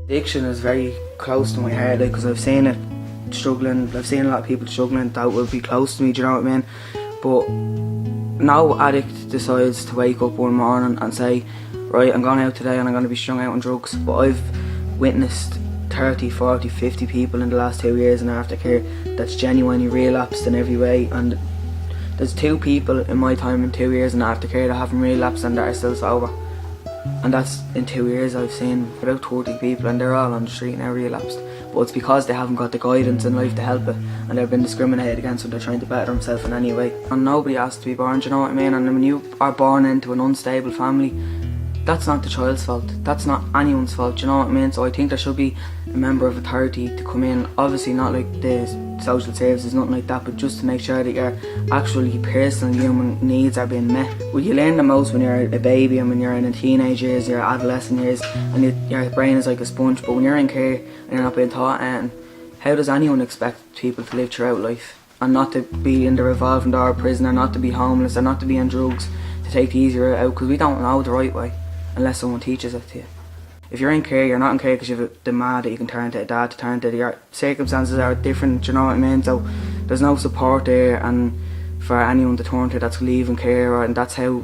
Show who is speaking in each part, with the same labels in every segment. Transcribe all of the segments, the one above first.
Speaker 1: Addiction is very close to my heart, because I've seen it struggling. I've seen a lot of people struggling that will be close to me, do you know what I mean? But no addict decides to wake up one morning and say, right, I'm going out today and I'm going to be strung out on drugs. But I've witnessed 30, 40, 50 people in the last 2 years in aftercare that's genuinely relapsed in every way, and there's 2 people in my time in 2 years in aftercare that haven't relapsed and that are still sober. And that's in 2 years I've seen about 30 people, and they're all on the street now relapsed. But it's because they haven't got the guidance in life to help it, and they've been discriminated against when they're trying to better themselves in any way. And nobody has to be born, do you know what I mean? And when you are born into an unstable family, that's not the child's fault. That's not anyone's fault, do you know what I mean? So I think there should be a member of authority to come in, obviously not like the social services, nothing like that, but just to make sure that your actually personal human needs are being met. Well, you learn the most when you're a baby and when you're in the teenage years, your adolescent years, and your brain is like a sponge. But when you're in care and you're not being taught anything, how does anyone expect people to live throughout life and not to be in the revolving door of prison, or not to be homeless, or not to be on drugs, to take the easy route out? Because we don't know the right way unless someone teaches it to you. If you're in care, you're not in care because you have the mad that you can turn to a dad, to turn to. Your circumstances are different, do you know what I mean? So there's no support there, and for anyone to turn to that's leaving care, and that's how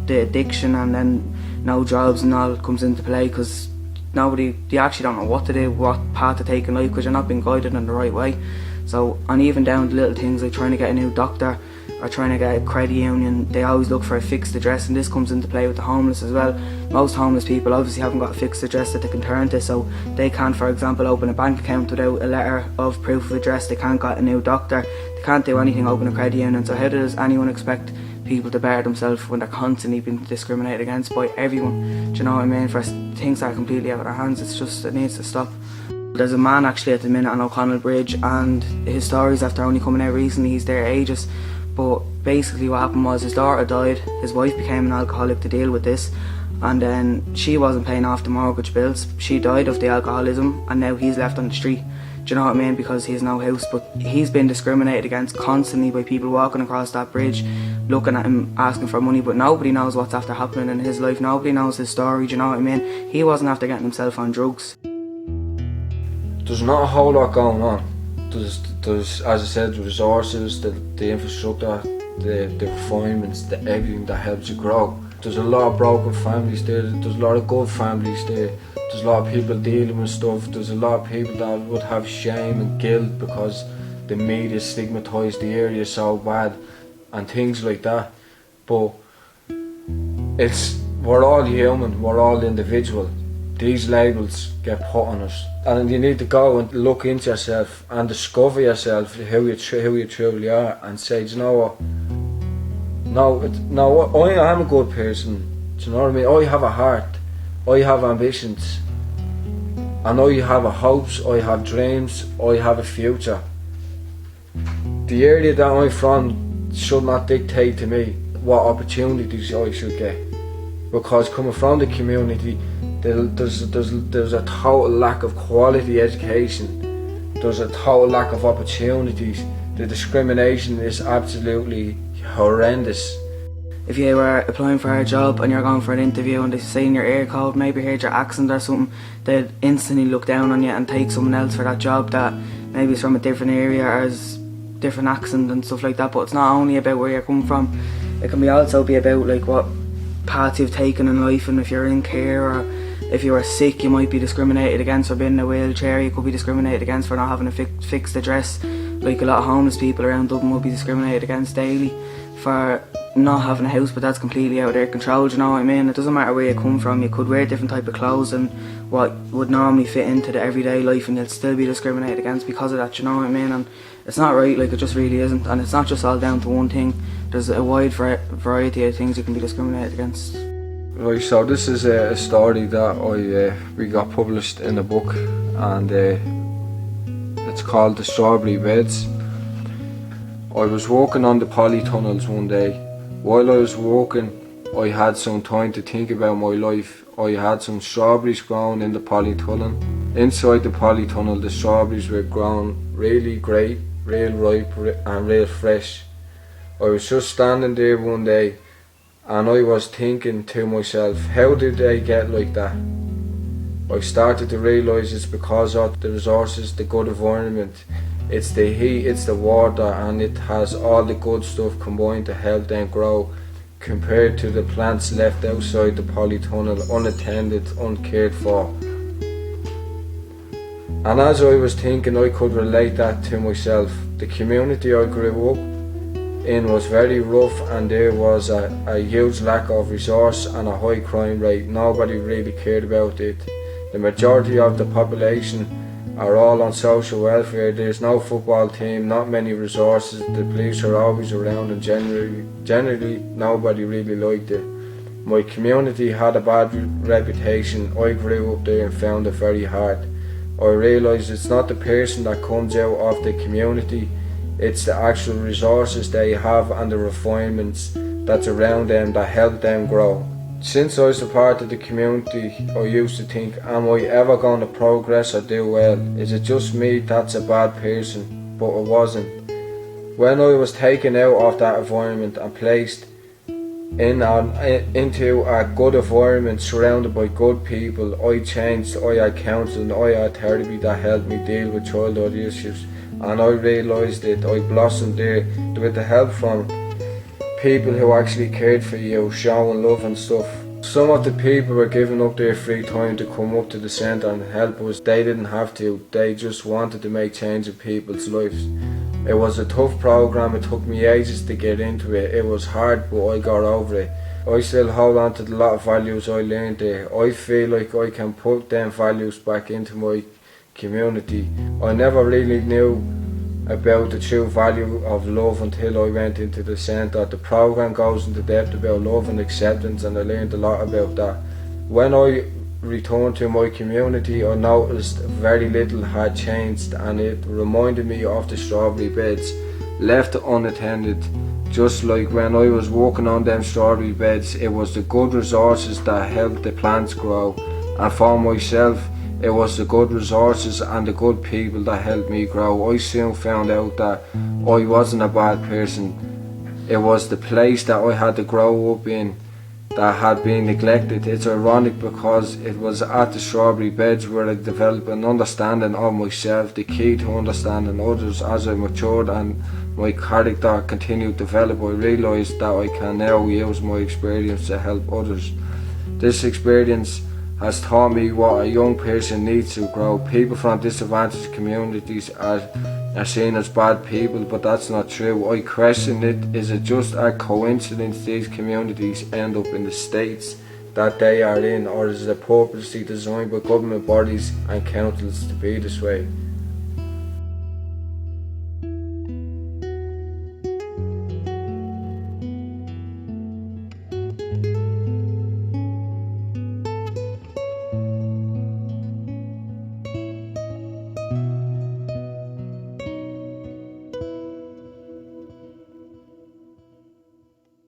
Speaker 1: the addiction and then no jobs and all comes into play, because they actually don't know what to do, what path to take in life, because you're not being guided in the right way. So, and even down to little things like trying to get a new doctor or trying to get a credit union, they always look for a fixed address, and this comes into play with the homeless as well. Most homeless people obviously haven't got a fixed address that they can turn to, so they can't, for example, open a bank account without a letter of proof of address. They can't get a new doctor, they can't do anything, open a credit union. So how does anyone expect people to better themselves when they're constantly being discriminated against by everyone, do you know what I mean, for things that are completely out of their hands? It needs to stop. There's a man actually at the minute on O'Connell Bridge, and his stories after only coming out recently, he's there ages. But basically what happened was his daughter died, his wife became an alcoholic to deal with this, and then she wasn't paying off the mortgage bills. She died of the alcoholism, and now he's left on the street, do you know what I mean, because he has no house. But he's been discriminated against constantly by people walking across that bridge, looking at him, asking for money, but nobody knows what's after happening in his life. Nobody knows his story, do you know what I mean? He wasn't after getting himself on drugs.
Speaker 2: There's not a whole lot going on. There's, as I said, the resources, the infrastructure, the refinements, the everything that helps you grow. There's a lot of broken families there, there's a lot of good families there, there's a lot of people dealing with stuff, there's a lot of people that would have shame and guilt because the media stigmatised the area so bad and things like that. But we're all human, we're all individual. These labels get put on us, and you need to go and look into yourself and discover yourself, who you truly are, and say, do you know what? No, I am a good person. Do you know what I mean? I have a heart, I have ambitions, and I have hopes, I have dreams, I have a future. The area that I'm from should not dictate to me what opportunities I should get, because coming from the community, there's a total lack of quality education, there's a total lack of opportunities. The discrimination is absolutely horrendous.
Speaker 1: If you were applying for a job and you're going for an interview and they say in your ear code, maybe heard your accent or something, they'd instantly look down on you and take someone else for that job that maybe is from a different area or has different accent and stuff like that. But it's not only about where you're coming from, it can also be about like what path you've taken in life, and if you're in care or if you are sick, you might be discriminated against for being in a wheelchair. You could be discriminated against for not having a fixed address. Like a lot of homeless people around Dublin will be discriminated against daily for not having a house, but that's completely out of their control, do you know what I mean? It doesn't matter where you come from, you could wear a different type of clothes and what would normally fit into the everyday life, and you'll still be discriminated against because of that, do you know what I mean? And it's not right, like it just really isn't, and it's not just all down to one thing. There's a wide variety of things you can be discriminated against.
Speaker 2: Right, so this is a story that we got published in a book, and it's called The Strawberry Beds. I was walking on the polytunnels one day. While I was walking, I had some time to think about my life. I had some strawberries growing in the polytunnel. Inside the polytunnel, the strawberries were grown really great, real ripe and real fresh. I was just standing there one day and I was thinking to myself, how did they get like that? I started to realise it's because of the resources, the good environment. It's the heat, it's the water, and it has all the good stuff combined to help them grow, compared to the plants left outside the polytunnel, unattended, uncared for. And as I was thinking, I could relate that to myself. The community I grew up in was very rough, and there was a huge lack of resource and a high crime rate. Nobody really cared about it. The majority of the population are all on social welfare. There's no football team, not many resources, the police are always around, and generally nobody really liked it. My community had a bad reputation. I grew up there and found it very hard. I realised it's not the person that comes out of the community, it's the actual resources they have and the refinements that's around them that help them grow. Since I was a part of the community, I used to think, am I ever going to progress or do well? Is it just me that's a bad person? But it wasn't. When I was taken out of that environment and placed into a good environment surrounded by good people, I changed. I had counselling, I had therapy that helped me deal with childhood issues, and I realised that I blossomed there with the help from people who actually cared for you, showing love and stuff. Some of the people were giving up their free time to come up to the centre and help us. They didn't have to, they just wanted to make change in people's lives. It was a tough programme, it took me ages to get into it. It was hard, but I got over it. I still hold on to a lot of values I learned there. I feel like I can put them values back into my community. I never really knew about the true value of love until I went into the centre. The programme goes into depth about love and acceptance, and I learned a lot about that. When I returned to my community, I noticed very little had changed, and it reminded me of the strawberry beds left unattended. Just like when I was working on them strawberry beds, it was the good resources that helped the plants grow, and for myself it was the good resources and the good people that helped me grow. I soon found out that I wasn't a bad person. It was the place that I had to grow up in that had been neglected. It's ironic because it was at the strawberry beds where I developed an understanding of myself, the key to understanding others. As I matured and my character continued to develop, I realised that I can now use my experience to help others. This experience has taught me what a young person needs to grow. People from disadvantaged communities are seen as bad people, but that's not true. I question it. Is it just a coincidence these communities end up in the states that they are in, or is it purposely designed by government bodies and councils to be this way?